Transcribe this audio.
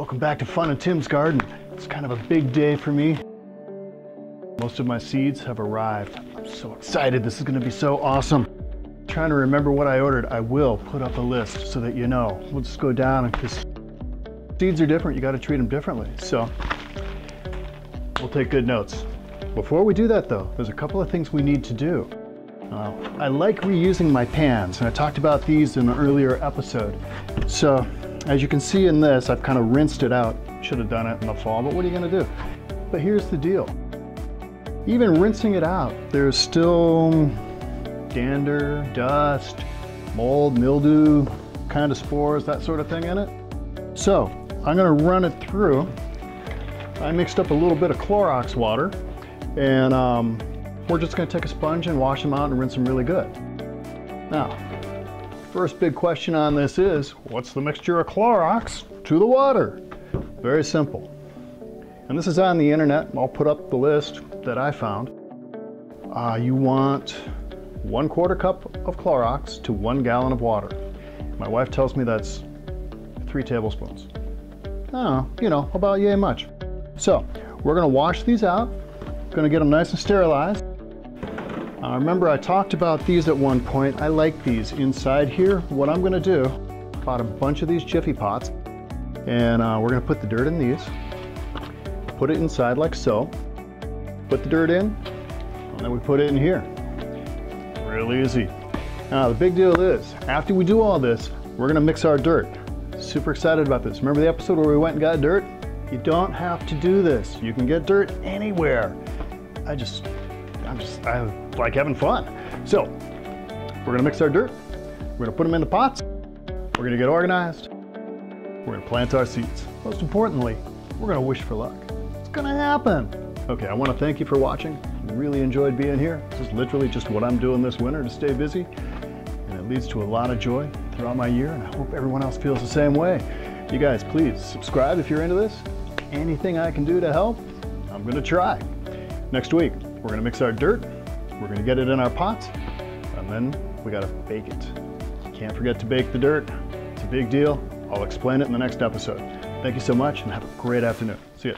welcome back to Fun in Tim's Garden. It's kind of a big day for me. Most of my seeds have arrived. I'm so excited. This is going to be so awesome. I'm trying to remember what I ordered. I will put up a list so that you know. We'll just go down because seeds are different. You got to treat them differently. So we'll take good notes. Before we do that though, there's a couple of things we need to do. I like reusing my pans, and I talked about these in an earlier episode. So as you can see in this, I've kind of rinsed it out. Should have done it in the fall, but what are you going to do? But here's the deal. Even rinsing it out, there's still dander, dust, mold, mildew, kind of spores, that sort of thing in it. So I'm going to run it through. I mixed up a little bit of Clorox water, and we're just going to take a sponge and wash them out and rinse them really good. Now, first big question on this is, what's the mixture of Clorox to the water? Very simple. And this is on the internet. I'll put up the list that I found. You want 1/4 cup of Clorox to 1 gallon of water. My wife tells me that's 3 tablespoons. Oh, you know, about yay much. So we're going to wash these out. Going to get them nice and sterilized. Remember I talked about these at one point. I like these inside here. What I'm going to do, bought a bunch of these Jiffy pots, and we're going to put the dirt in these. Put it inside like so. Put the dirt in, and then we put it in here. Real easy. Now the big deal is, after we do all this, we're going to mix our dirt. Super excited about this. Remember the episode where we went and got dirt? You don't have to do this. You can get dirt anywhere. I like having fun. So we're gonna mix our dirt. We're gonna put them in the pots. We're gonna get organized. We're gonna plant our seeds. Most importantly, we're gonna wish for luck. It's gonna happen. Okay, I wanna thank you for watching. Really enjoyed being here. This is literally just what I'm doing this winter to stay busy. And it leads to a lot of joy throughout my year, and I hope everyone else feels the same way. You guys, please subscribe if you're into this. Anything I can do to help, I'm gonna try. Next week, we're gonna mix our dirt, we're gonna get it in our pots, and then we gotta bake it. Can't forget to bake the dirt. It's a big deal. I'll explain it in the next episode. Thank you so much and have a great afternoon. See ya.